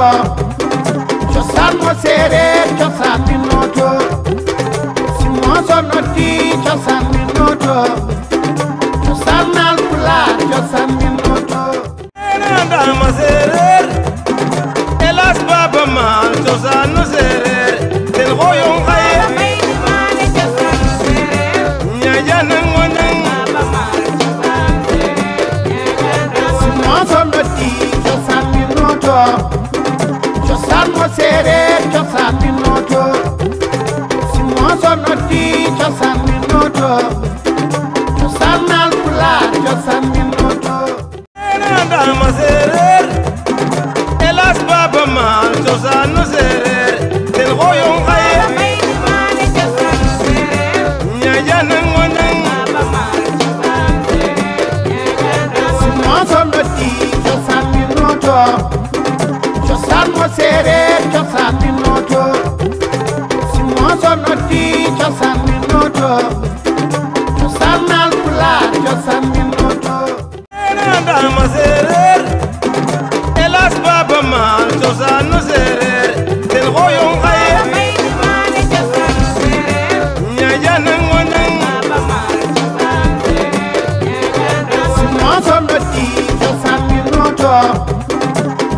noto cosaan mo séeréer cosaan bi noto si mooso noti cosaan bi noto cosaan naal pulaar cosaan bi noto Ndama séeréer elas baba maal cosaan no séeréer ten xoyong xaye ñaja nang wanang si mooso noti cosaan bi noto cosaan mo séeréer cosaan bi noto si mooso noti cosaan bi noto cosaan naal pulaar cosaan bi noto Ndama séeréer elas baba maal cosaan no séeréer ten xoyong xaye ñaja nang wanang si mooso noti cosaan bi noto cosaan mo séeréer cosaan bi noto si mooso noti cosaan bi noto cosaan naal pulaar cosaan bi noto Ndama séeréer elas baba maal cosaan no séeréer ten xoyong xaye ñaja nang wanang si mooso noti cosaan bi noto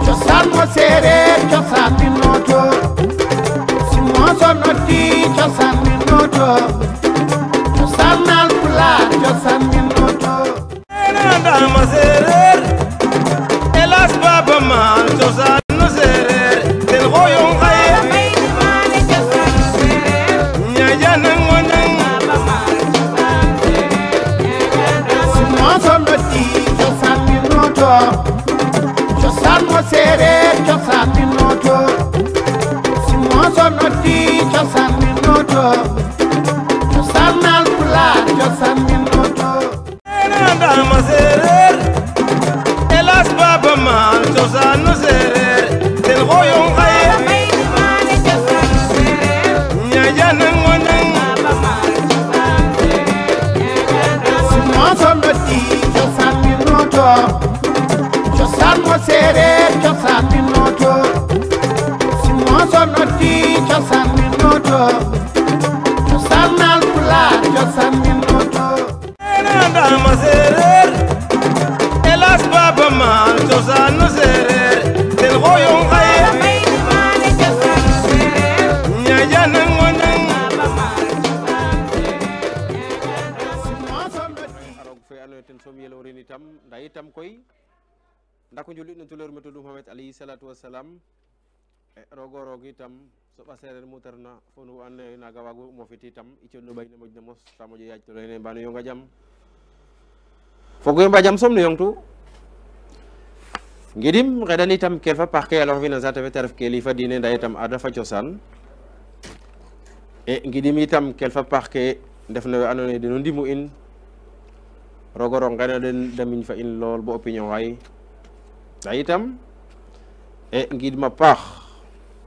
cosaan mo séeréer cosaan bi noto si mooso noti cosaan bi noto cosaan naal pulaar cosaan bi noto Ndama séeréer elas baba maal cosaan no séeréer ten xoyong xaye ñaja nang wanang si mooso noti cosaan bi noto cosaan mo séeréer cosaan bi noto si mooso noti cosaan bi noto cosaan naal pulaar cosaan bi noto Ndama séeréer elas baba maal cosaan no séeréer ten xoyong xaye ñaja nang wanang si mooso noti cosaan bi noto cosaan mo séeréer cosaan bi noto si mooso noti cosaan bi noto cosaan naal pulaar cosaan bi noto Ndama séeréer elas baba maal cosaan no séeréer ten xoyong xaye ñaja nang wanang arog fe ando ten som yelo ren itam nda itam koy ndako njulit no tulor meto Muhammad alayhi salatu wassalam rogo rog itam soɓa sereer mu terna fo nu ando naye naga wagu mofit itam i cooɗ no ɓay ne moƴna mos ta moƴo yaaj to lene mbano yonga jam fogoy mba jam som no yongtu ngidim ngeɗan itam kelfa paax ke yaloxe fina saate fe te ref kilifa diine nda itam ada fa cosaan ngidim itam kelfa paax ke ndef no we ando naye deno ndimu in rogo rog ngena den de miñ fa in lool bo opinion xay nda itam ngidma paax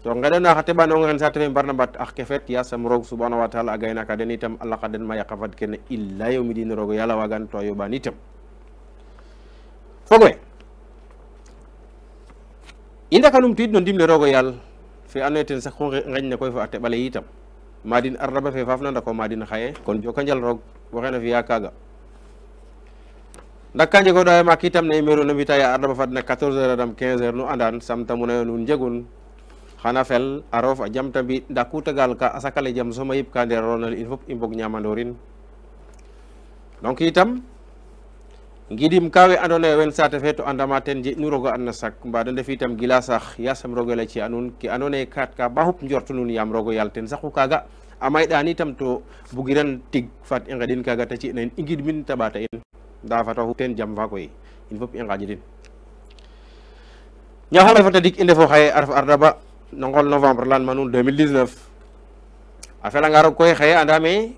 to ngeɗana xa teɓanonga xen saate fe mbarna mbat ax ke fet yasam roog subhanahu wa taala a gaynaka den itam a laqa den ma yaqa fad kene illa yo midin rogo yala wagan to a yoɓan itam fogwe i ndaka numtiid no ndimle rogo yaal fe ando naye ten sax xu ngeñna koy fo a teɓale yitam madin arraba fe faaf na ndako madin xaye kon joka njal roog waxena fiya kaga ndak ka njegoɗa maak itam na numéro no mbita ya arraba fadna 14 heures adam 15 heures nu andan samtamunayo nuun njegun xana fel a roof a jamta mbi nda ku tagal ka a sakale jam soma yip ka nderonal in fop i mbog ñamandorin donc itam ngidim kawe ando naye wen saate fe to andama ten je nu rogo anna sak mbada ndef itam gila sax yasam rogo la ci anun ki ando naye kat ka ba xup njortu nun yam rogo yal ten saxu kaga a mayɗan itam to bugiran tig fat i ngeɗin kaga ta ci nen i ngid min ta ɓata in nda fata xup ten jam fa koy in fop i ngajidin ñaxale fata dik i ndefo xaye a ref ardaba no ngol novembre lan ma nuun 2019 a felanga roog koy xaye andame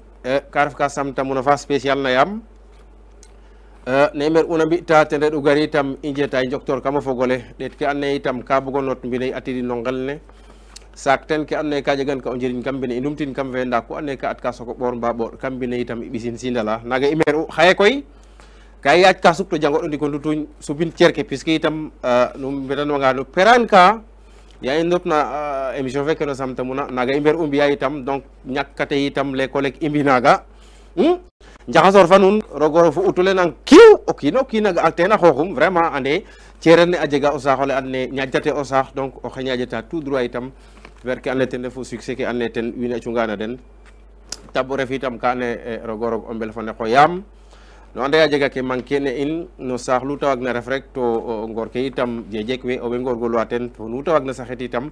ka ref ka samtamuna fa spécial na yam nemer una mbi'ta ten reɗ'u gari itam i njeta njoktor kama fogole ɗeet ke and naye itam ka bugo not mbinay atidin no ngel ne saak ten ke and naye ka jegan ka o njiriñ kam mbine i numtin kam fe nda ku and naye ka at ka soko ɓoor mba ɓoor kam mbine itam i ɓisin sindala naga i mer u xaye koy ka i yaaj ka sup to jangoɗo ndiko ndutuñ supin cerke puisque itam nu mbetanwanga no peran ka ya i ndopna émission fe kene samtamuna naga i mber u mbiya itam donc ñakkate itam les collègues i mbi naga njaxasor fa nuun rogo fu utule nang kiiw o kiino kiina ga tena xooxum vraiment ande cereer ne a jega o saaxole and naye ñaƴtate o saax donc o xe ñaƴata tout droit itam vers ke and naye ten refu succès ke and naye ten wiin a cungana den tab o ref itam ka ando naye rogo rog o mbel fo ne xoyaam no ande a jega ke manquer ne in no saax lu ta waag na ref rek to ngor ke itam jejek we owey ngorgorluwa ten to nu ta waag na saxit itam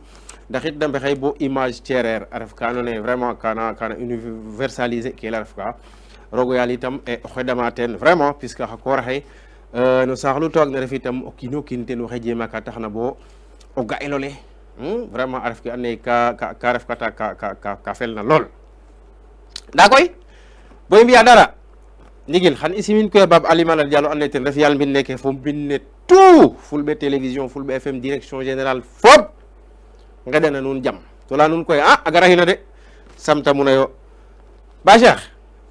ndax it da mbexey bo image cereer a ref ka ando naye vraiment kana universaliser ke la ref ka rogo yaal itam o xedama ten vraiment puisque xa koor axe no saax lu ta waag na ref itam o kiino kiin ten waxey jema ka taxna bo o ga'elole vraiment a ref ke ando naye ka ref kata ka felna lool nda koy bo i mbiya dara ndigil xan i simin koy Bab Ali Malal Diallo ando naye ten ref yaal mbin neke fo mbin ne tout Fulbe télévision Fulbe FM direction générale fop ngeɗana nuun jam to leya nuun koy a gara xina de samtamuna yo ba Cheikh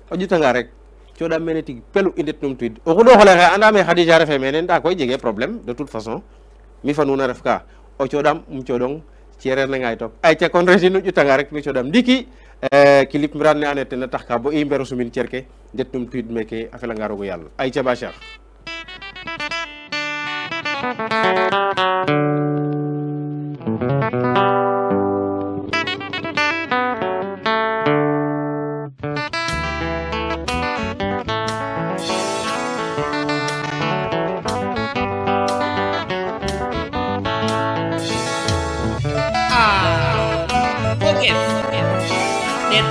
o ƴutanga rek coɗam mene tig pelu i ndet numtuid o xuɗo xole xe anda me Khadija refe mene nda koy jege problème de toute façon mi fa nuun a ref ka o coɗam coɗong cereer ne ngay toog ay ca kon resi nu ƴutanga rek nu coɗam ndiki clip mbiran ne ando naye ten a tax ka bo i mbero sumin cer ke ndet numtuid meke a felanga rogo yàlla ay ca ba Cheikh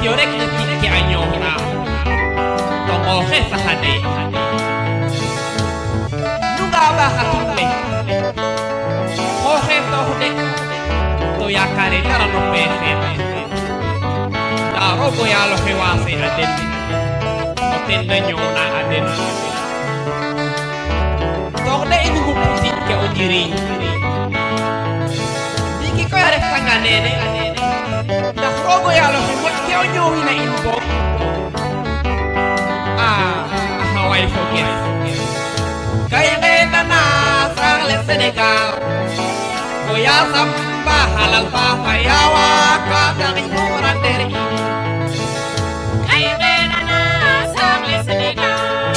Teorek ke anyora tongo khesa hade nunga ba hatumle ko kheto hode to yakare la no pefe da rogo ya lo hewase aden o tenne nyona aden torde ini hukuti ke odiri diki ko yare tanganene da rogo ya lo Yo in a info. How I forget. Kaya na sang le Senegal. Kuya samba halal pa payawa ka dari muran deri. Kaya na sang le Senegal.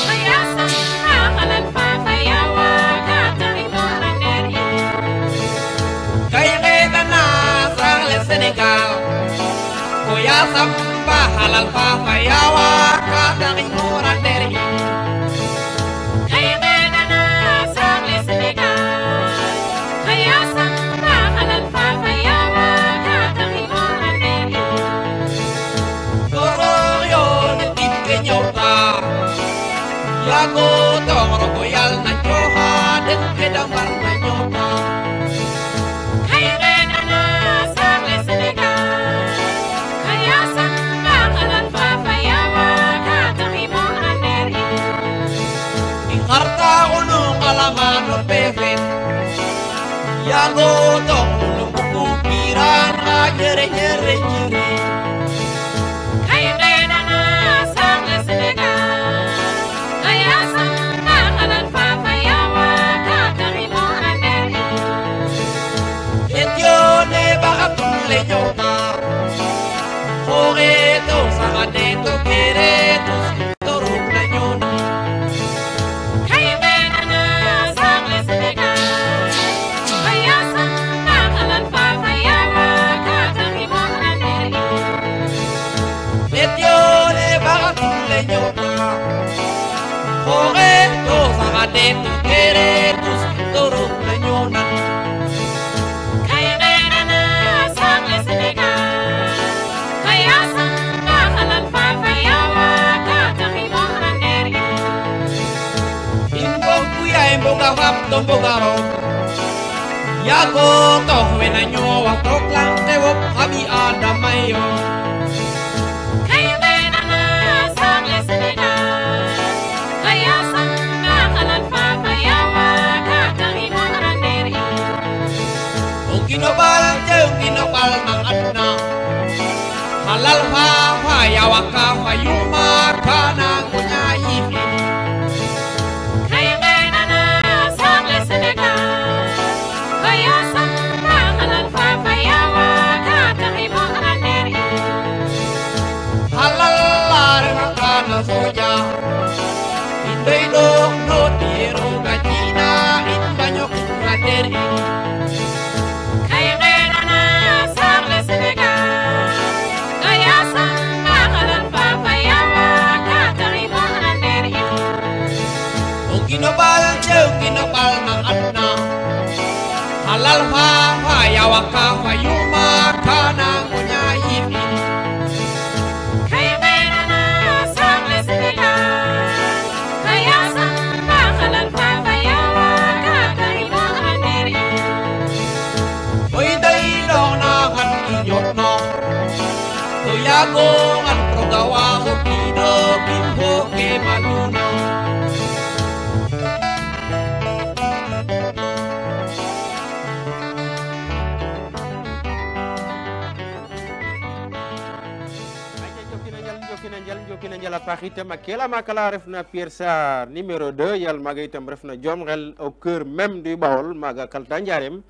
Kuya samba halal pa payawa ka dari muran deri. Kaya na sang le Senegal. Kuya samba halal pa payawa ka dari muran deri. Kaya na sang le Senegal. Kuya samba halal pa payawa ka dari muran deri. Koroyo netit kenyota. Yago toro koyal na joha den kedamar na nyota. Kaya na sang le Senegal. Harta unung alamano pefe Yago tong ulung kukiran Ajere nyere nyere Kaya na sang le Senegal Kaya samba kalan papayawa Katari mo aneri Etione bakatun le nyota Kore to sangade to kere to toruk na nyona Ate tu kere tus toruk lenyona Kaya na sang le Senegal Kaya samba halal papayawa Katari mo aneri Imbong kuya imbong gawap tombong garo Yago toh wenanyo watok lang tewok habi adamayo Kaya na sang le Senegal Kinobal jeng kinobal nang adna halal ha ya waka fayuma kana kunyai Kaya na sang le Senegal Kaya samba soja Indoi do no tiro gajina in banyo krateri Kayrena na sarle Senegal Kaya samba kalan papayawa katari mo anderi Oginobal na adna Halal papayawa kafayuma kana munya hivi Yago at progawa ko pino kimho ke maluno jokina njal a paax itam a kela maka la refna Pierre Sarr numéro 2 yal maga itam refna Diom Ngel au cœur même du Baol maga kalta Ndiarème.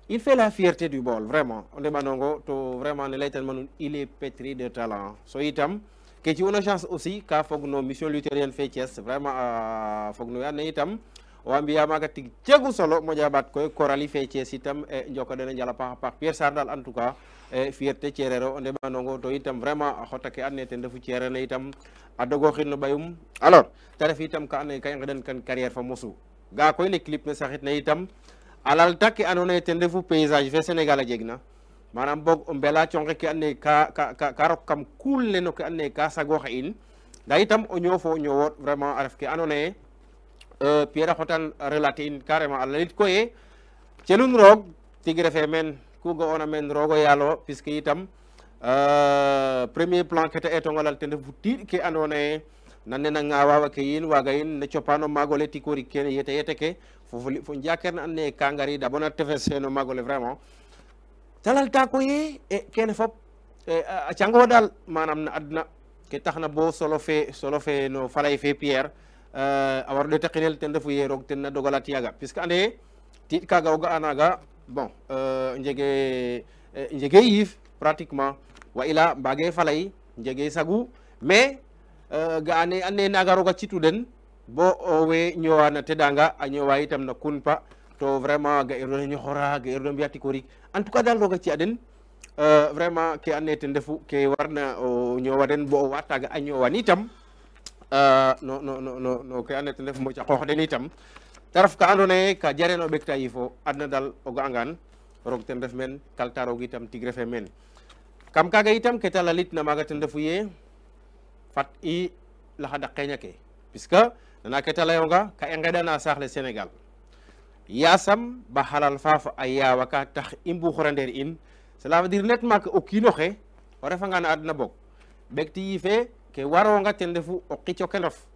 Il fait la fierté du Baol vraiment on demanongo to vraiment ne laytan manun il est pétri de talent so itam ke ci wona chance aussi ka fogno mission luthérienne fe Thiès vraiment fogno ya ne itam o ambiya maga tig cegu solo mo jabat koy korali fe Thiès itam e njoko dena njala paax Pierre Sarr dal en tout cas fierté Thierero on demanongo to itam vraiment xotake anne ten defu Thierre ne itam a dogo xino bayum alors ta ref itam ka ane kay ngeden kan carrière fa mosu ga koy le clip ne saxit ne itam alal takki andona ye ten refu paysage fe Sénégal a jegna manam bog o mbela conge ke andona ye ka rok kam kuul le no ke andona ye ka sagooxa in nda itam o ñoofo o ñoowot vraiment a ref ke andona ye Pierre a xotan relater in carrément a lalit koye celun roog tig refe meen ku ga'ona meen roogo yaalo puisque itam premier plan ke ta etongolal ten refu tiiɗ ke andona ye nan nena ngawawa ke yin waga yin ne copano magole tikori kene yete ke fo njaker na anne ka ngarida bona tefes no magole vraiment talalta ko ye e kene fop a cango dal manam na adna ke taxna bo solo fe no falay fe Pierre a war de taxinel ten defu ye rog ten na dogalat yaga puisque ande tit kaga o ga anaga bon njege yif pratiquement wa ila mbage falay njege sagu mais ga ane naga roga citu den bo we ñowana tedanga a ñowa itam na kunpa to vraiment ga iro ñoxora ga iro mbiya tikorik en tout cas dal roga ci aden vraiment ke ane ten defu ke warna o ñowa den bo o wataga a ñowan itam no ke ane ten defu mo ca xoox den itam te ref ka andona ye ka jareno ɓekta yifo adna dal o ga'angan roog ten ref men kalta roog itam tig refe men kam kaga itam ke ta lalit na maga ten refu ye fat i laxada qeña ke puisque nana ke ta layonga ka i ngeɗana saax le Sénégal yasam ba halal fafa a yawa ka tax i mbuxorander in cela veut dire nettement que o kiinoxe o refanga na adna bog ɓekti yife ke waronga ten refu o qico ke ndof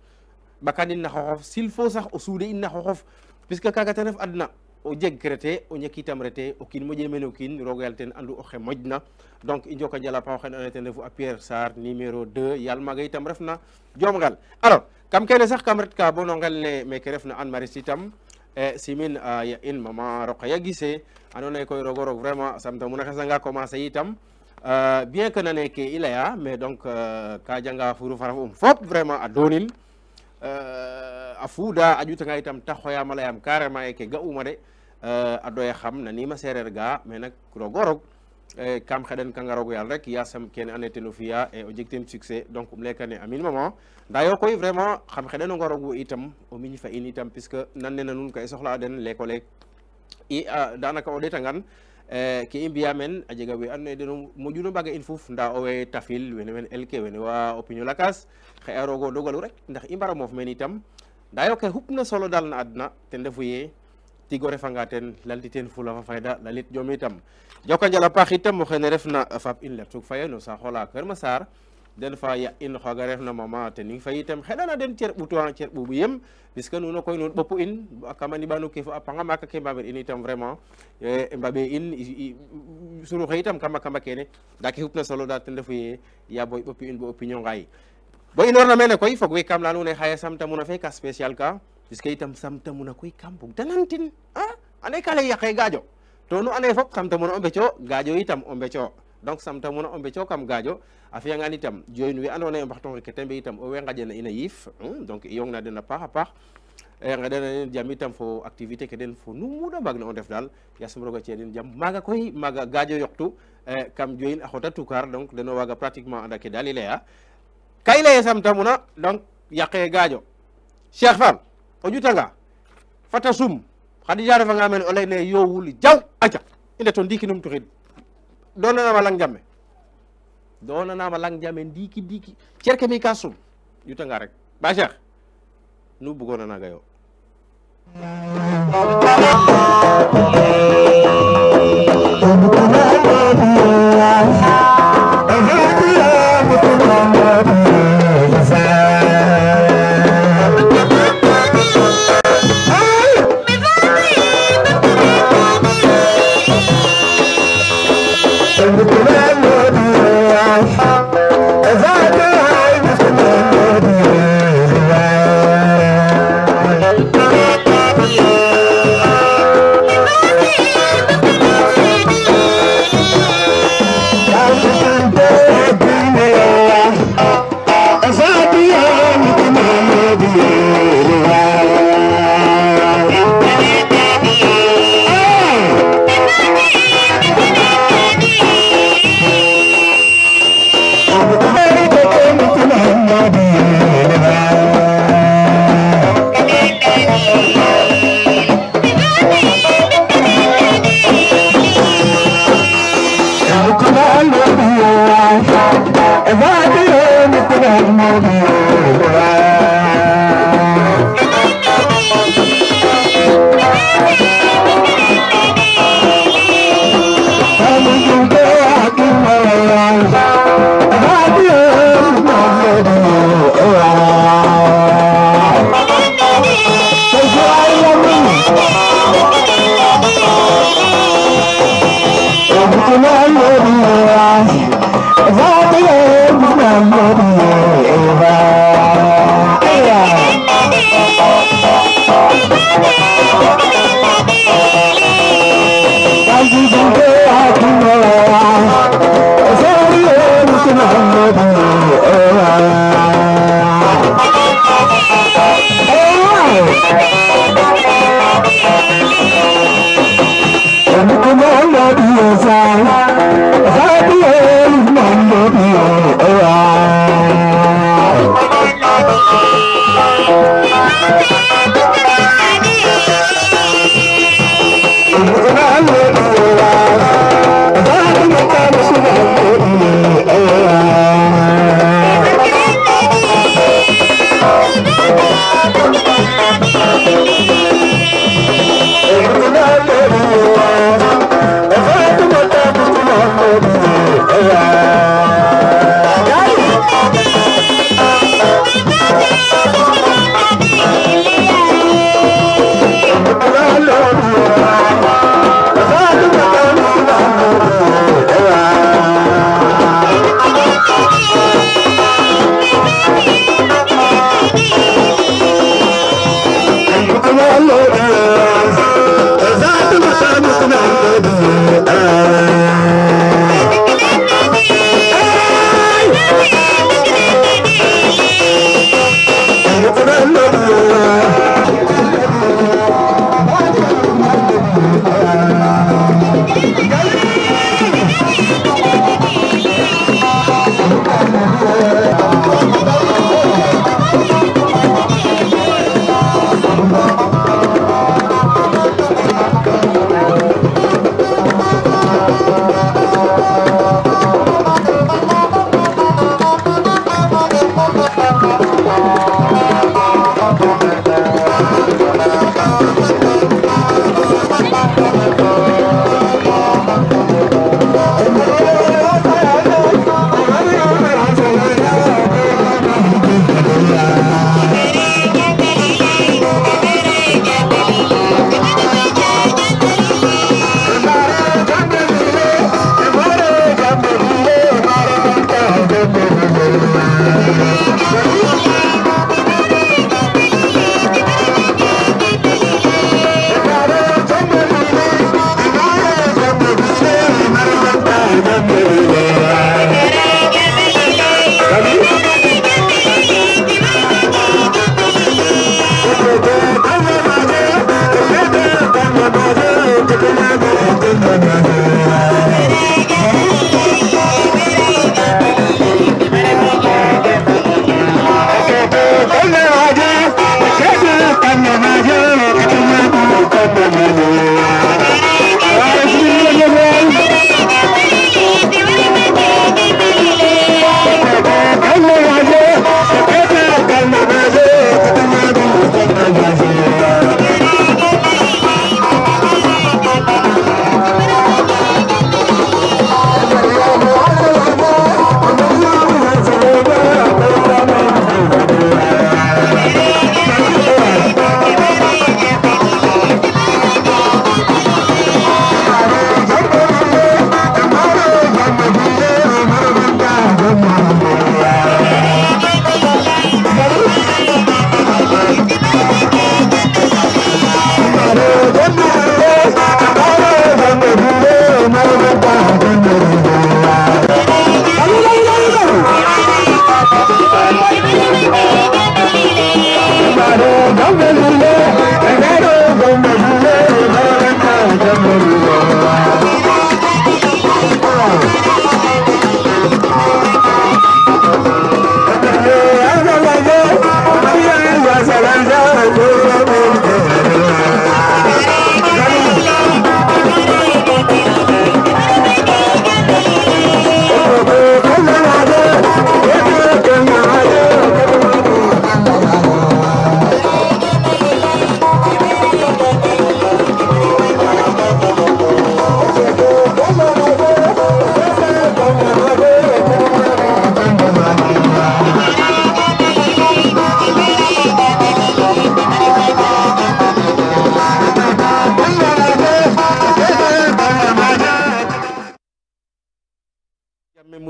ɓakanin na xoxof s'il faut sax o suude in na xoxof puisque kaga ten ref adna o jeg rete o ñakitam rete o kiin moƴe mene o kiin roog yal ten andu oxe moƴna donc i njoka njala pa oxe ando ten refu a Pierre Sarr numéro 2 yal maga itam refna Diom Ngel alors kam kene sax kam ret ka bo no ngel ne meke refna Anne Marie itam simin ya in mama Rokhaya Guissé ando naye koy rogo roog vraiment samta muna xesanga commencer itam bien que nane ke i leya mais donc ka janga furu faraf fop vraiment a donin a fuuda a ƴutanga itam ta xoyama leyam carrément e ke ga'uma de a doya xam nanima sereer ga mais nak rogo roog kam xeɗen kanga roog yal rek yasam kene ane ten o fiya e o jeg ten succès donc um leykane amin maman nda yo koy vraiment xam xeɗenonga roog wo itam o miñ fa in itam puisque nan nena nuun ka i soxla den leeko leek i danaka o ɗetangan ke i mbiya men a jega we andoona yee den moƴuno mbaga in fuf nda owey tafil wene wen elke wene wa o piño lakas xe'a roog o dogalu rek ndax i mbara moof men itam nda yo ke xupna solo dal na adna ten refu ye tig o refanga ten lalti ten fula fa fayda lalit jom itam joka njal a paax itam oxene refna Fap in Lertouk Faye no saax ola Keur Massar den fa ya in xooga refna mama Tening Faye itam xeɗana den cer ɓutu cer ɓuɓu yem puisque nuno koy nuun ɓopu in a kama niɓanu ke fo a panga maaka ke mbaɓer in itam vraiment mbaɓe in suruxe itam kama kene nda ke xupna solo da ten refu ye ya boy ɓopi in bo o piño ngaay bo inorna mene koy fog we kam leya nuune xaye samtamuna fe ka spécial ka puisque itam samtamuna koy kam bug da nantin ande ka ley yaqe gaajo to nu ande fop samtamuna o mbeco gaajo itam o mbeco donc samta muna ombe cokam gajo a fiya ngan itam joyin we andona e mbaxton ke tembe itam o we ngajena ina yif donc i yong na den a paax ngadena jam itam fo activité ke den fo nu muda mbag na on def dal yasum roga ci den jam maga koy maga gajo yoktu kam joyin a xota tukar donc deno waga pratiquement anda ke dali leya kay leye samta muna donc yaqe gajo Cheikh Fall o jutanga fata sum Khadija refa nga men o ley ne yo wuli jaw aca inde to ndiki num tuxid donanama lang jame ndiki cerke mi ka sum jutanga rek ba Cheikh nu bugona naga yo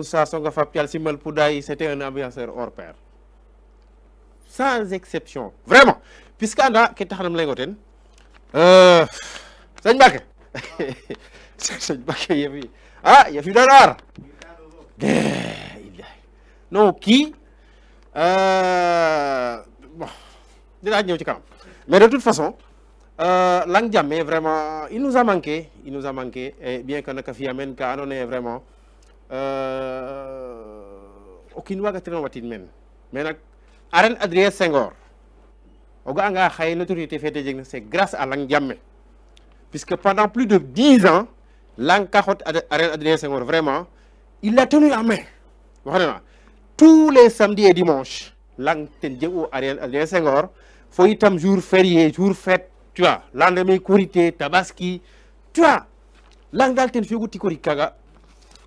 Moussa Songa Faptial Simal Poudaï, c'était un ambianceur hors pair. Sans exception. Vraiment. Puisqu'anda, qui est en train Sëñ Mbacke. Sëñ Mbacke, il y a vu. Ah, il y a vu dollar. Non, qui bon, dinaa ñëw ci kanam. Mais de toute façon, Lang Jammeh vraiment il nous a manqué, et bien que naka fi amen ka andone vraiment aucune waga tren watin men. Mais nak arène Adrien Senghor. Oga nga xay notoriété fété jégna c'est grâce à Lang Jammeh. Puisque pendant plus de 10 ans, Lang Kaxot arène Adrien Senghor vraiment, il l'a tenu en main. Vraiment. Tous les samedis et dimanches, Lang ten djego arène Adrien Senghor, faut itam jour férié, jour fête, tu vois, lendemain Korité, Tabaski, tu vois. Lang dal ten figu tikori kaga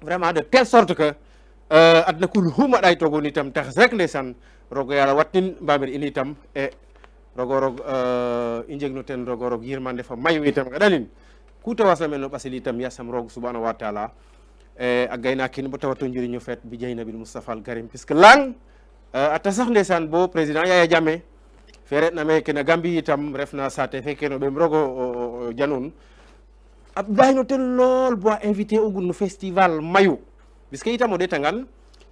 vraiment de telle sorte que adna kul huma day togo nitam tax rek ndesan rogo yalla watin mbamir initam e rogorog injegno ten rogorog yirmande fa mayu itam gadalin kuta wasame no basili itam yasam rog subhanahu wa ta'ala a gayna kin bo tawato njiriñu fet bi jeyna bil Mustafa al Karim puisque Lang ata sax ndesan bo président Yaya Jammeh feret na me kena Gambie itam refna sate fekke no bem rogo janun ab gayno ten lol bo invité au gun festival mayu puisque itam o detangan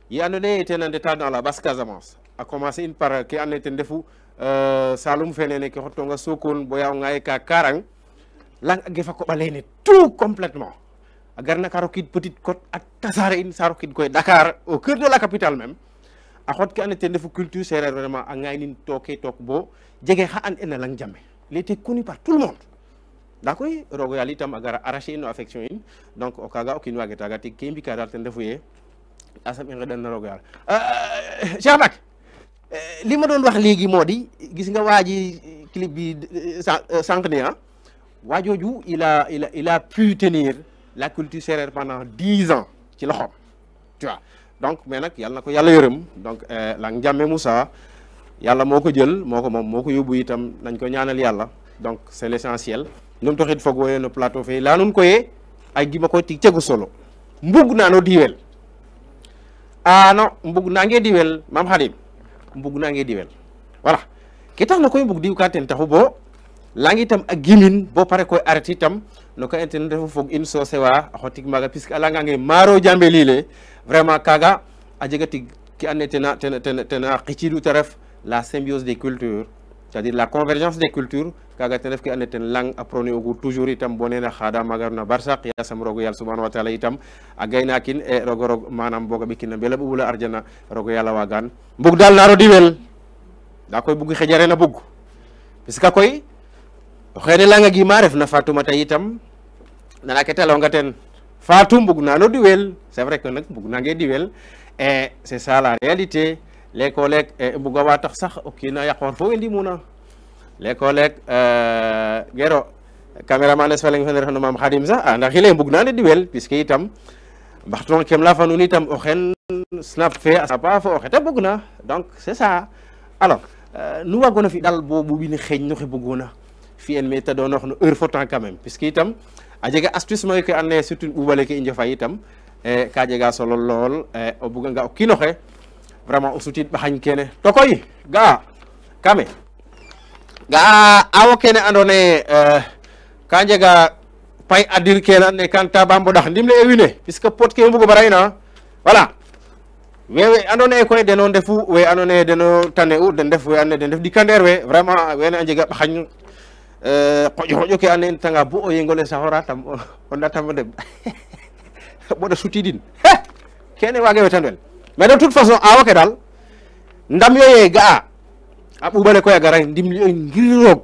yi andone ten en état dans la basse Casamance a commencé in par ki ande ten defu Saloum fenene ke hotonga Sokone boya ngaye ka Karang Lang a gefa ko balene tout complètement a garna ka rokid Petite Côte ak tasare in sa rokid koy Dakar au cœur de la capitale même a xot ke ande ten defu culture sérère vraiment a ngay nin toke tok bo jege xa an ena Lang Jammeh il était connu par tout le monde d'accord rogo yalla itam a gara arraché no affection in donc o kaga o kin wage taga tig ke mbika dal ten defu ye asam i ngedan na rogo yalla Cheikh Mbacke li ma doon wax léegi moo di gis nga waa ji clip bi sànq ni waa jooju il a pu tenir la culture sérère pendant 10 ans ci loxoom tu vois donc mais nag yàlla na ko yàlla yërëm donc Lang Jammeh Moussa yàlla moo ko jël moo ko moom moo ko yóbbu itam nañ ko ñaanal yàlla donc c'est l'essentiel num toxit foog woye no plateau fe laa nun koye ay gima koy tig cegu solo mbug naa no diwel non mbug naa ngee diwel Mam Khadim mbug naa ngee diwel voilà ki tax na koy mbug diw ka ten taxu bo Lang itam a gimin bo pare koy arrêté itam no ko internet refu fog in so sewa a xotik maaga puisque a langa nge Maro Jammeh lile vraiment kaga a jega tig ki ande tena xicidu te ref la symbiose des cultures c'est-à-dire la convergence des cultures kaga ten ref ki ande ten Lang a prôné ogu toujours itam bo nena xada magar na barsaq yasam rogo yalla subhanahu wa ta'ala itam a gaynakin e rog manam boga ɓekina mbela ɓuɓula arjana rogo yalla wagan mbug dal naro diwel da koy bugg xejare na bugg puisque koy o xene Lang gi ma ref na Fatoumata itam nana ke talonga ten Fatou mbug nano diwel c'est vrai que nak mbug nange diwel et c'est ça la réalité l'école buga wa tax sax o kina yaqor fo indi muna l'école gero cameraman es faleng fener no Mam Khadim sax ndax xile mbug nane diwel puisque itam baxton kem la fa nun itam o xen snap fe a pa fo o xeta bug na donc c'est ça alors nu wagona fi dal bo bu bi ni xeñ no xe bugona fi en me ta do no heure fo temps quand même puisque itam a jega astuce moy ke ande surtout ɓuɓale ke i njofa itam ka jega solo lool o buga nga o kinoxe vraiment o sutit ɓaxañ kene to koy ga'a kame ga'a awo kene ando naye ka njega pay adir kene ando naye kan taba mboɗax ndimle e wiin we puisque pot ke mbugo barayna voilà we ando naye koy deno ndefu we ando naye deno tane u den ndef we ando naye den ndef dikandeer we vraiment wene a njega ɓaxañ xoƴo ke ande tanga bo o yengole saxora tam o ndatamo deɓ boɗa sutidin kene wage wetanel mais de toute façon awa ke dal ndam yoye ga'a a ɓuɓale koy a gara ndimli oy ngir roog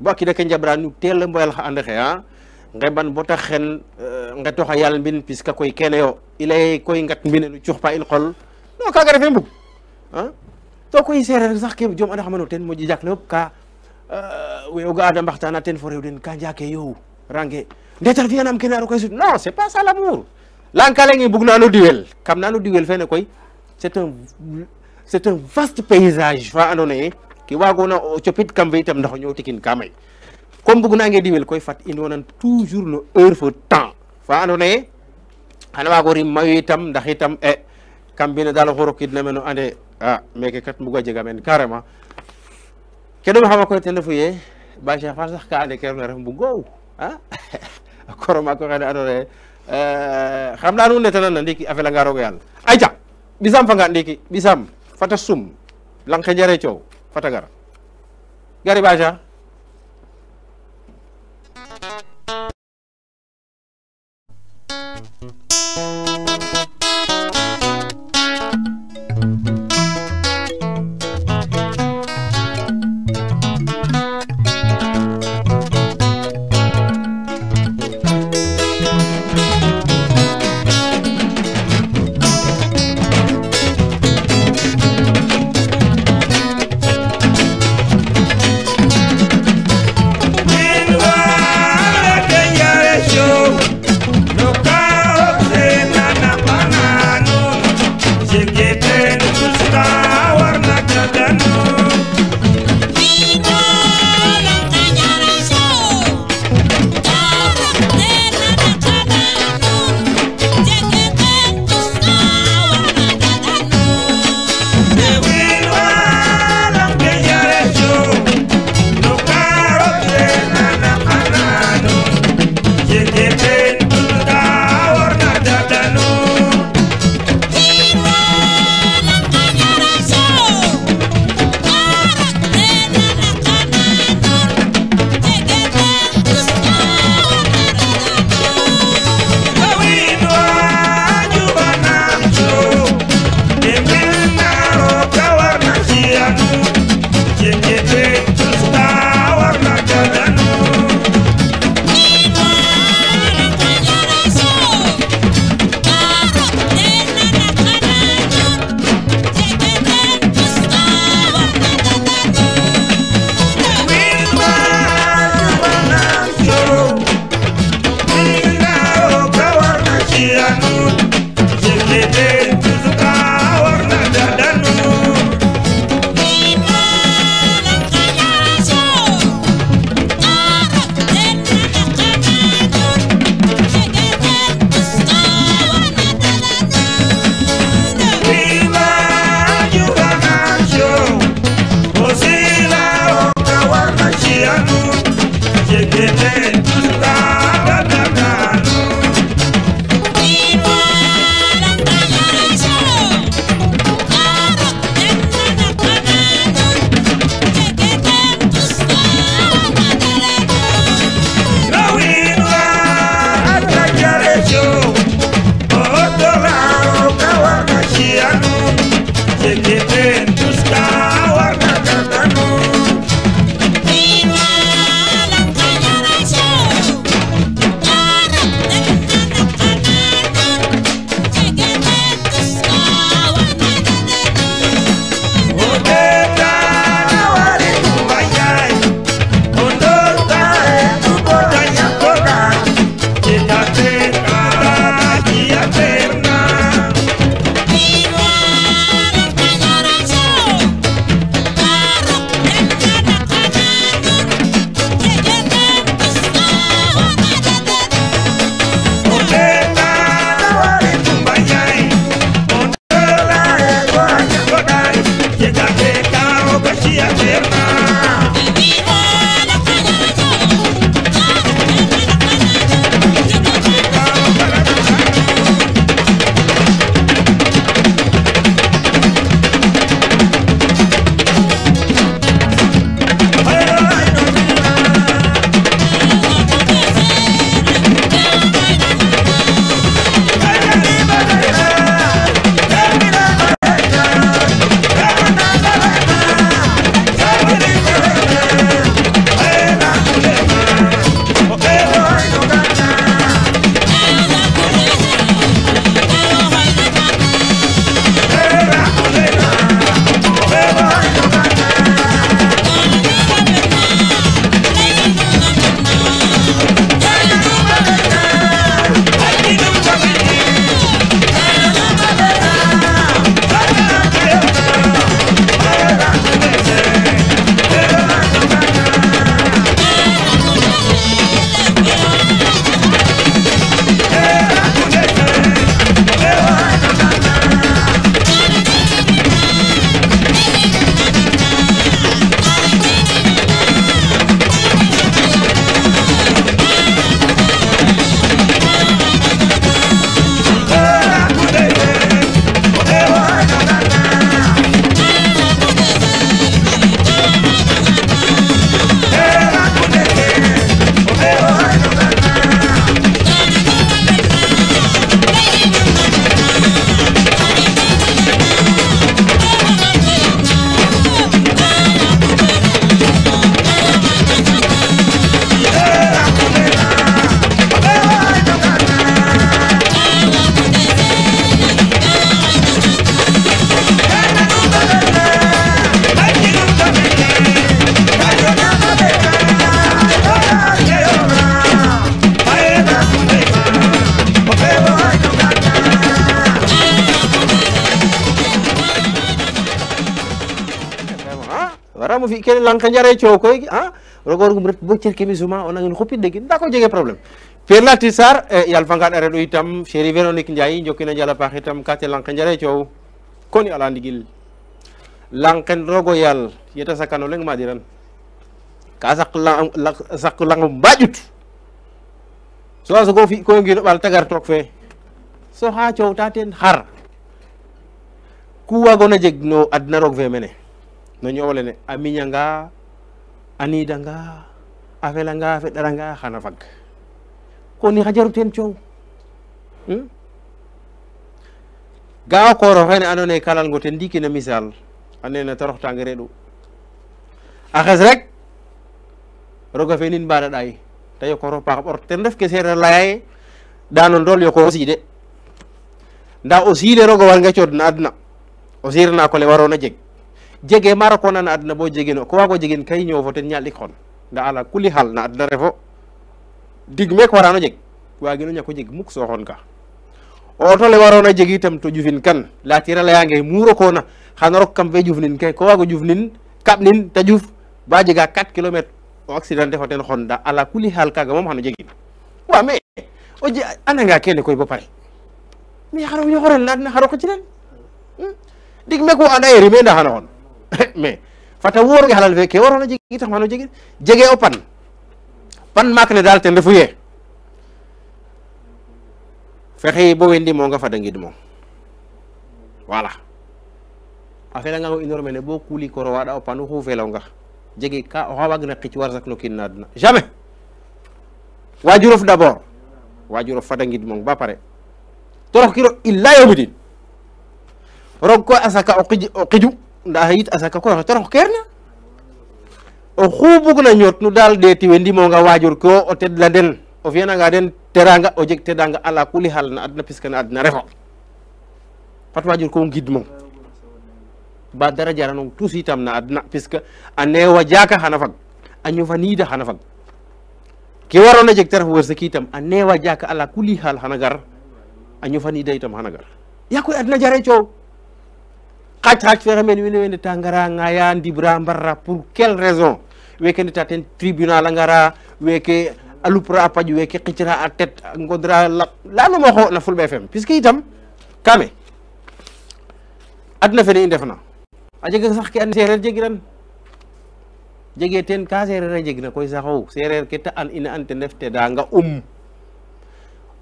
bo a kida ke njaɓra nu teel mboyal xa ande xe ngeɓan bota xen ngetoxa yal mbin puisque koy kene yo i leye koy ngat mbine nu cuxpa in qol non kaga refe mbug to koy sereer sax ke jom anda xamano ten moƴi jak le fop ka we o ga'a da mbaxtana ten fo rew den ka njake yow range ndetar fiyanam kene aro koy sut non c'est pas ça l'amour Lang ka lenge bug nano diwel kam nano diwel fene koy c'est un vaste paysage fa ando naye ki wagona o copit kam fe itam ndax o ñow tikin ka may comme bug nange diwel koy fat in wonan toujours no heure fo temps fa ando naye xana waago rim mayu itam ndax itam kam mbine daal oxu rokidna meno ande meke kat mbuga jega men carrément ke ɗum xama koy ten refu ye ba Cheikh Fall sax ka ande ke refna ref mbugoow a koroma ko xene andoona ye xam laya nuun ne tanana ndiiki a felanga roog o yaal ayca ɓisam fanga ndiiki ɓisam fata sum lang ke njare coow fata gar gari ba Cheikh wara mo fi kene lanka njare ciow koy rogor gum ret bo cerke mi suma on ngin xoppi degi nda ko jege problème Pierre Latir Sarr yal fanga are do itam chéri Véronique Ndiaye jokina jala pax itam kate lanka njare ciow koni ala ndigil lanken rogo yal yeta sakano leng madiran ka sak lang mbajut so go fi ko ngino bal tagar tok fe so ha ciow taten xar ku wagona jeg no adna rog fe mene no ñowle ne a miñanga a nidanga a felanga a feɗaranga xana fag koni xa jaru ten coow ga o kooro xene ando naye kalal ngo ten ndiki na misal ande na toroxtange reɗu a xes rek roga fe nin mbaɗa ɗay te yokoro paax ɓor ten ref ke sereer leya ye dano ndol yoko o siide nda o siide roga warnge cood na adna o sirna ko le warona jeg jege mara ko na adna bo jegeno ko wago jegen kay ñow fo ten ñal dik xon nda ala kuli hal na adna refo dig me ko warano jeg wagino ñako jeg muk so xon ka o to le warona jeg itam to jufin kan la tira la yange muro ko na xana rok kam fe jufnin kay ko wago jufnin kabnin ta juf ba jega 4 km o accident defo ten xon da ala kuli hal kaga mom xano jegi wa mais o je ananga kene koy bo pare mais xaro ñu xorel na adna xaro ko ci len dig me ko anda eri me nda xana xon mais fata wor ga halal fe ke warona jegi tax mano jegi jege o pan mak ne dal ten refu ye fexey bo wendi mo nga fada ngid mo voilà a fela nga inor mene bo kuli ko wada o panu xu felaw nga jege ka o wag na xicc war sak no kin nadna jamais wajurof d'abord wajurof fada ngid mo ba pare torox kiro illa yawmidin rog ko asaka o xiju nda hayit asaka ko torox kerna o xubug na ñot nu dal de ti wendi mo nga wajur ko o ted la den o fiana nga den teranga o jeg tedanga ala kuli hal na adna piska na adna refo pat wajur ko ngid mo ba dara jarano tous itam na adna piska ane wajaka hana fag anyu fanida hana fag ke warona jeg terf wërse kitam ane wajaka ala kuli hal hana gar anyu fanida itam hana gar ya koy adna jare ciow xaj fexe men wine wene ta ngara ngaya ndibra mbarra pour quelle raison weke ndeta ten tribunal a ngara weke a lupra a paju weke xicra a tet ngodra lano moxo na Fulbe FM puisque itam kame adna fene i ndefna a jega sax ke an sereer jegiran jege ten ka sereer a jegna koy saxo sereer ke ta an ina an ten ref tedanga o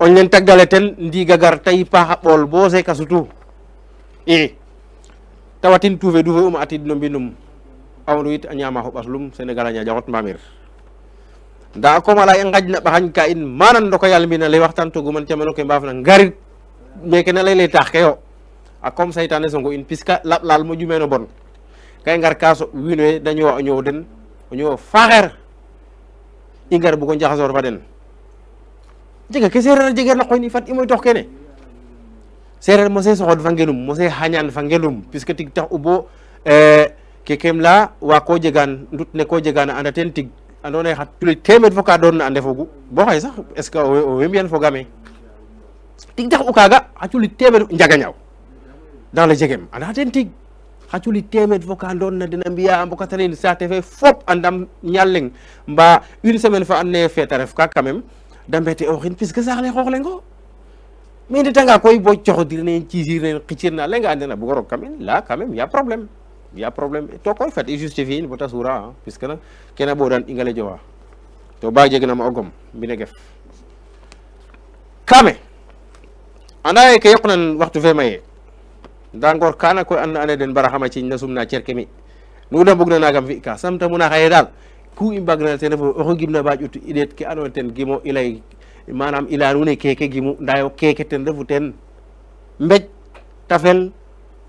len tagdale ten ndiga gar tay paxa ɓool bo seka sutu tawatin tuve duve atid no mbinum awnu it a ñama xoɓaslum Sénégal a ñaƴa xot mbamir nda comme ala i ngajna ɓaxañ ka in mana ndoka yal mbina lay waxtan toguman camano ke mbaafna ngarit meke na ley taax ke yo a comme saytane songo in puisque laɓ laal moƴu meno bon ka i ngar ka soɓ wiin we da ñowa o ñoow den o ñoow faxeer i ngar bugo njaxasor fa den jega ke sereer a jegeer na qoy ni fat i moy tox kene sereer mose soxod fa ngenum mose xañan fa ngenum puisque tig tax u bo ke kem la wa ko jegan ndut ne ko jegana anda ten tig ando naye xa tuli temed fo ka doon na ande fogu bo xay sax est ce que o wembian fogame tig tax u kaga xa culi temed njaga ñaaw dans le jegem anda ten tig xa culi temed fo ka doon na dena mbiya mbokatanin saate fe fop andam ñaleng mba une semaine fa and naye feta ref ka quand même da mbete o xin puisque sax le xoox lengo mais ndetanga koy bo coxodir ne cisir ne xicir na lenga andena bugo rog kam in là quand même y a problème to koy fat i justifier in bota sura puisque na kena ɓoɗan ingale jowa to ba jegnama o gom mbine gef kame anda ye ke yoqnan waxtu fe maye nda ngor kana koy and ane den mbara xama ciñ na sumna cerke mi nuda mbug na nagam fi ka samta muna xaye dal ku i mbagna ten refo oxu gimna ba ƴut i ɗeet ke ando naye ten gimo i lay manam i leya nuun ne keke gimu nda yo keke ten refu ten mbej tafel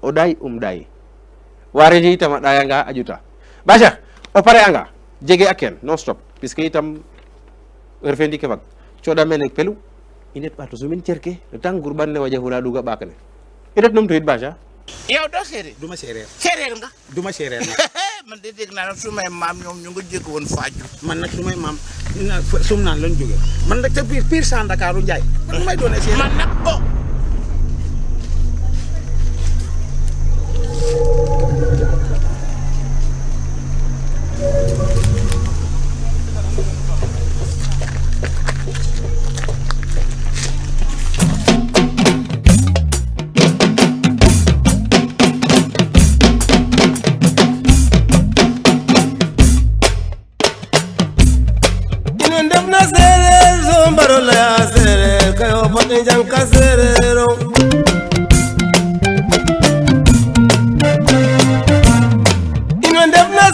o ɗay ɗay ware ji itam a ɗayanga a ƴuta ba Cheikh o pare anga jege a ken non stop puisque itam heure fe ndike fag coɗa mene pelu i ndet ɓato sumin cerke le temps gurɓan ne waja fula ɗuga ɓaak ne i ret num to it ba Cheikh yow doo séeréer duma séeréer séeréer nga duma séeréer nag man de dégg naa ne sumay maam ñoom ñu nga jëkk woon faaju man nag sumay maam sum naan lañ jógee man nag te pire sans Dakar Njaay man nu may doone séeréer man nag bo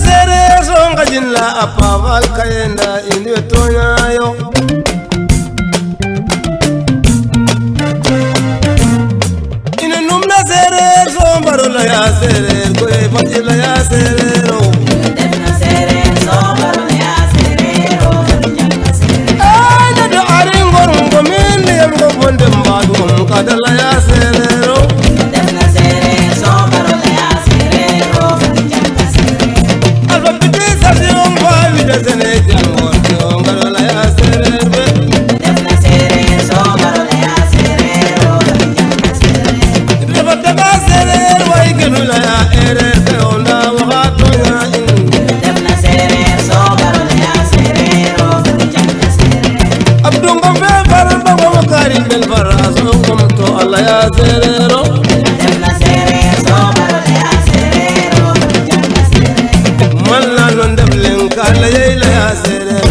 sereer so ngajin la apaval kayenda indi tonya yo ina numna sereer so mbaro la ya sereer ko e fati la ya sereer o defna sereer so mbaro la ya sereer o nyanga sereer ay da do ari ngor ngo min yem ngo bonde mbadum kada la ya sereer o defna sereer so mbaro la ya sereer o nyanga sereer alfa piti station fa wi de sene jangor ngaro la ya sereer be defna sereer so mbaro la ya sereer o nyanga sereer dafa daga sereer way genu la ya ere te onda waxa tonya in defna sereer so mbaro la ya sereer o nyanga sereer abdu ngom fe far ba mo karim bel faraso ngom to alla ya sereer o defna sereer so mbaro la ya sereer o nyanga sereer man la non dem len kala yey la ya sereer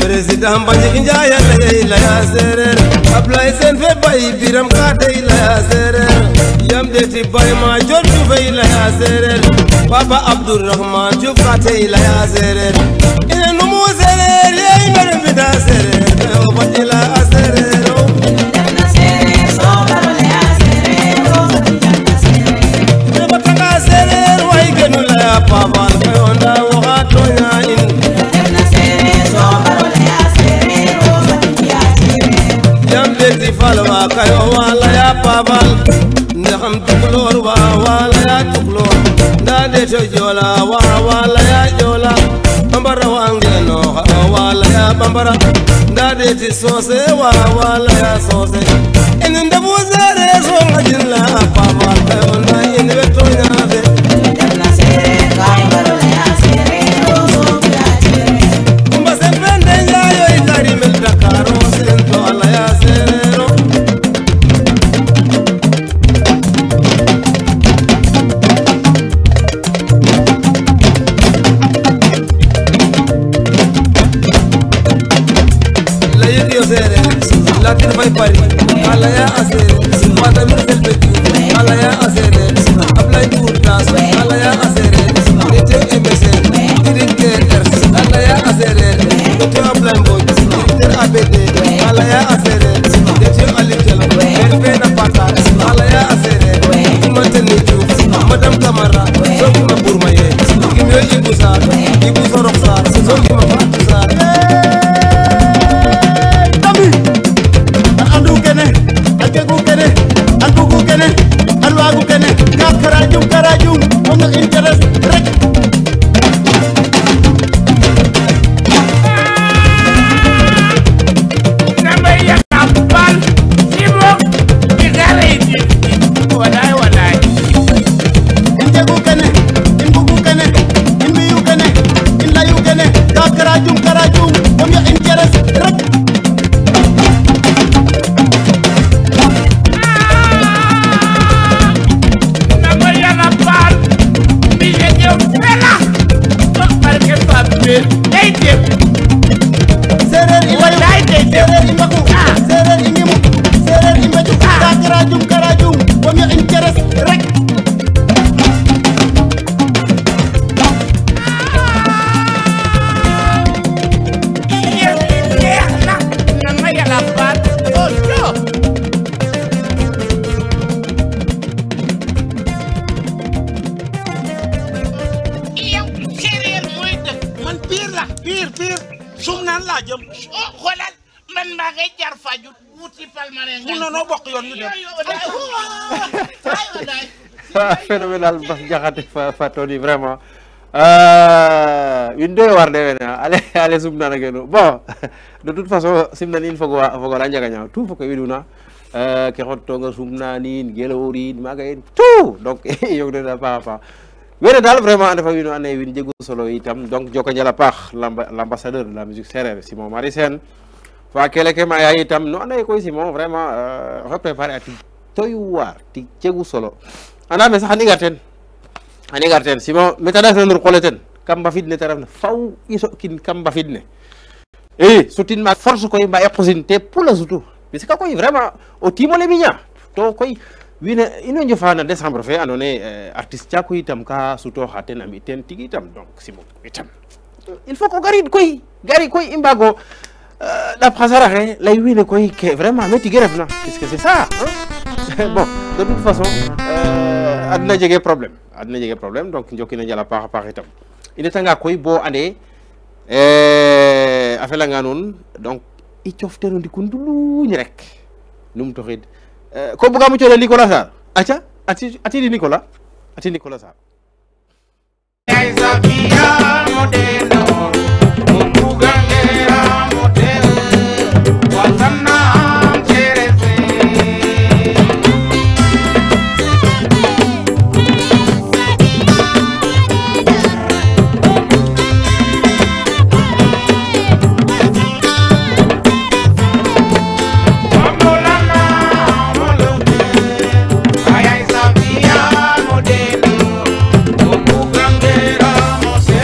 president banji njaaya la yey la ya sereer ablay sen fe bay biram ka dey la ya sereer yam de ti bay ma jotu fe la ya sereer baba abdurrahman ju ka dey la ya sereer ina no mo sereer yey mer bi da sereer o bati la sereer o defna sereer so mbaro la ya sereer o nyanga sereer batanga sereer way genu la ya paval ko onda waxa tonya in defna sereer so mbaro la ya sereer o nyanga sereer yam beti falwa kayo wala ya paval ndaxam tukulor wa wala ya tukulor nda de to jola wa wala ya jola bambara wangeno wala ya bambara nda de ti sose wa wala ya sose en ndabu zare so ngajin la paval kayo na in weto nyaade defna sereer kay mbaro la ya sereer o nyanga sereer kumba sempende nyayo ikari mel dakaro sento ala ya serero la yediyo sere la tir fay pari ala ya asere mata mir del beti ala ya asere ablay kurtas ala ya asere ete emesen dirike ers ala ya asere ete ablay mboj dirike abd ala ya asere ete alitel erfe na pata ala ya asere manteni diouf madame camara soki ma bourmaye kimyo ibou sar ibou sorok sar soki ma fatou sar andu kene akegu kene andugu kene alwagu kene ka karajum mono interest rek injegu kene imbugu kene imbiyu kene inlayu kene ka karajum mono interest rek sereer imbaku sereer imimu sereer imbaju ka karajum mono interest rek man pire la pire sum naan laa jëm xoolal man maa ngay jar faju wuti palmarin mun na noo bokk yoon ñu dem phénoménal Bass Diakhaté fa Tony vraiment une deux war de ale sumnana keno bon de toute façon simnanin fogola njaga ñaaw tout foko widuna ke xottonga sumnanin gelorin maga en tout donc yog de paax a paax wene dal vraiment anda fa wino ande win jegu solo itam donc joko njala paax l'ambassadeur de la musique sérère Simon Marie Sène fa kele ke ma yaay itam no ande koy Simon vraiment repréparer ati toy war ti jegu solo anda me sax ani garten Simon metada fenur qoleten kam ba fidne tarafna faw iso kin kam ba fidne sotin ma force koy mba eqosin te pula sutu parce que koy vraiment o timole miña to koy wina ino njofana décembre fe andone artiste cako itam ka suto haten am iten tigi itam donc simo itam il faut ko gari koy i mbago la prasara lay wine koy ke vraiment me tigi refna puisque c'est ça hein? Bon de toute façon adna jege problème donc njokina njala paax itam ine tanga koy bo ande a felanga nuun donc i cofteno ndiku nduluñ rek num toxid ko buga mu coole Nicolas Sarr aca ati Nicolas Sarr Ay sabía modelo, un bugandera modelo, wasana cherese. Ay sabía modelo, un bugandera modelo.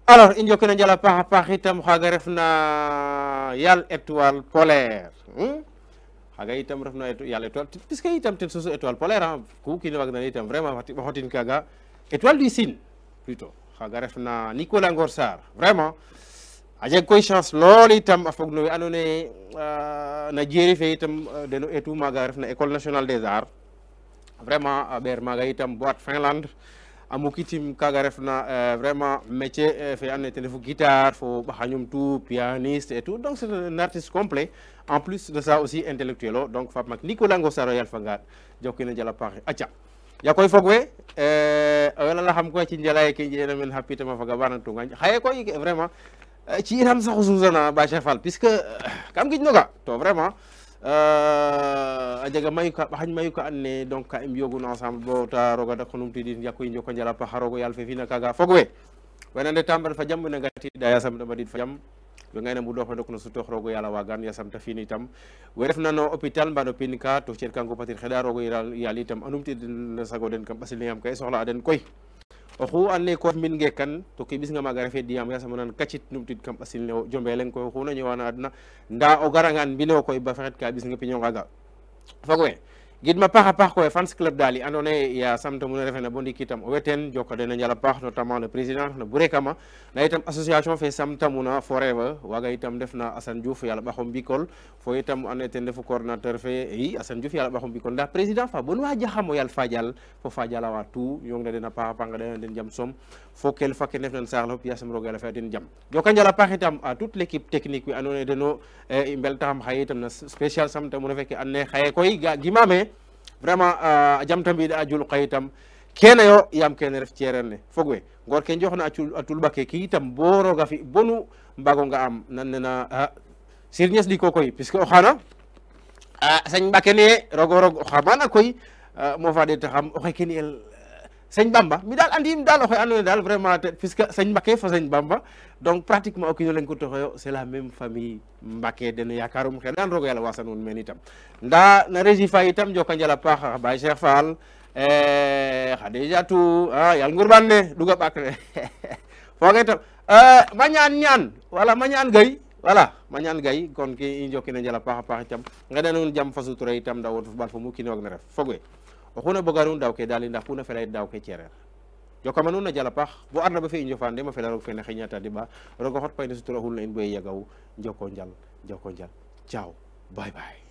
alors in jokkina njala paax a paax itam xaga refna yal étoile polaire xaga itam refna yal étoile puisque itam ten sosu étoile polaire ku kino waag na itam vraiment xotin kaga étoile du Sine plutôt xaga refna Nicolas Ngor Sarr vraiment a jeg koy chance lool itam a fog no we ando naye na jeri fe itam deno etu maga refna école nationale des arts vraiment a ɓeer maga itam boîte Finlande a mukitim kaga refna vraiment métier fe ando naye ten refu guitare fo ɓaxañum tout pianiste et tout donc c'est un artiste complet en plus de ça aussi intellectuel o donc fap mak Nicolas Ngor Sarr o yal fangaat jokina njala paaxe aca ya koy fog we o welala xam koy ci njala ke njena men xa pitama faga bana tungañ xaye koy vraiment ci inam saxu susana ba Cheikh Fall puisque kam gij noga to vraiment a jega mayu ka ɓaxañ mayu ka and naye donc ka i mbiyogun ensemble bo ta roga dak xonum tidin yakoy njoko njala paaxa rogo yaal fe fina kaga fog we wena ndeta mbal fa jam wena ngatida yasam ɗa mbadid fa jam we ngayna mbuɗoxe ndok no sutoox rogo yala wagan yasam ta fin itam we refna no hôpital mbano pin ka to cer ka ngopatir xeɗa rogo yaal itam a numtidin sago den kam ɓasil ne yam ka i soxla a den koy oxu and naye ko min ngekan to ke ɓisnga maga refe diyam yasam nan kacit numtid kam ɓasil ne jombeleng koy oxu na ñëwana adna nda o garangan mbino koy ba fexet ka ɓisnga piño ngaga fog we gidma paax a paax koy fans club dal i ando naye ya samta mune refena bo ndiik itam o weten joka den a njala paax notamment le président no bure kama nda itam association fe samtamuna forever waga itam ndefna Assane Diouf yala ɓaxo mbikol fo itam ando naye ten refu coordinateur fe i Assane Diouf yala ɓaxo mbikol nda président fa bon wa jaxamo yal Fadial fo Fadial awa tout yongna den a paax a paax nga den jam som fo kel fa ke ndefna saax lop yasam roga yala fa den jam joka njala paax itam à toute l'équipe technique we ando naye deno i mbeltaxam xaye itam na spécial samtamuna feke and naye xaye koy gimame vraiment a jamta mbiɗa a jul kayitam kene yo yam kene ref ceeren ne fog we ngor ke njoxna a tulɓa ke ki itam bo roga fi bonu mbago nga am nan nena sirñes ɗiko koy puisque o xana Seigne Mbacke ne rogo rog oxa mana koy mofa ɗetaxam oxe ke ni'el Seigne Bamba mi dal andim dal oxe ando naye dal vraiment puisque Seigne Mbacke fo Seigne Bamba donc pratiquement o kiino leŋ kutoxoyo c'est la même famille Mbacke den yakarum xeɗan rogo yala wasan un men itam nda na régie fa itam joka njala paax Baye Cheikh Fall Khadija tu yal ngurban ne duga ɓak ne foga itam Mañan ñaan wala Mañan Gay voilà Mañan Gay kon ki i njokina njala paax a paax itam ngeɗa nuun jam fa sutura itam nda wod fo ɓal fo mu kiino wag na ref fog we oxuna boga nuun daw ke dali ndax kuna fela daw ke cereer jokama nuun na jala paax bo arna ba fe i njofaan de ma fela roog fene xeñata deɓa roga xot payne sutura xul na in bo i yagaw joko njal ciao bye bye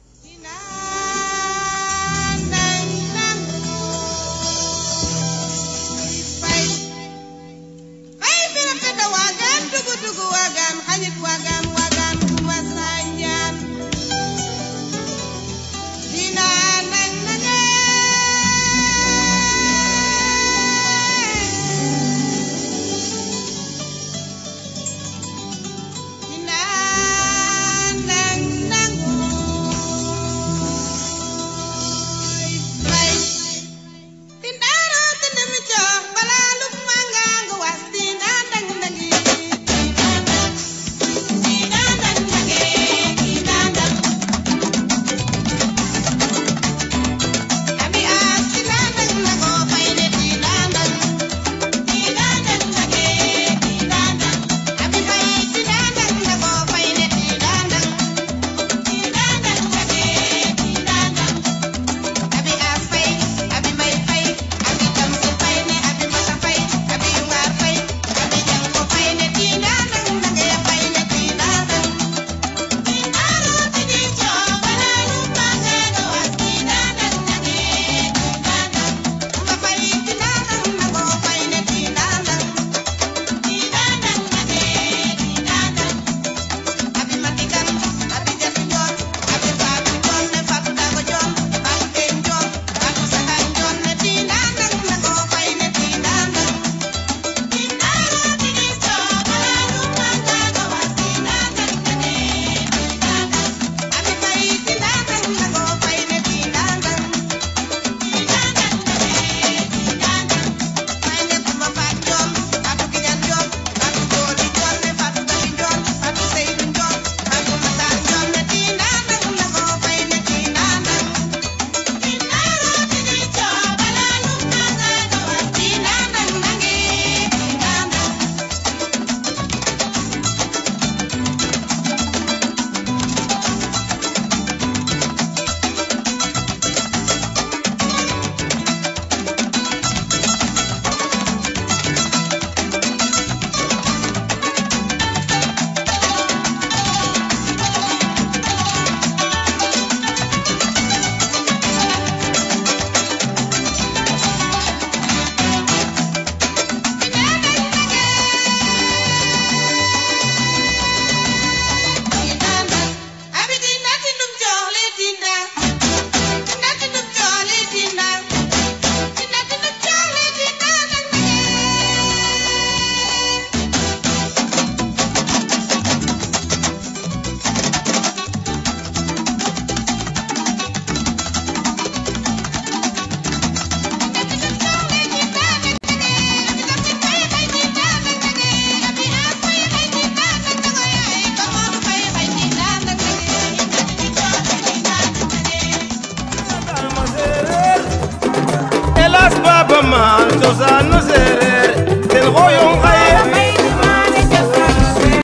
cosaan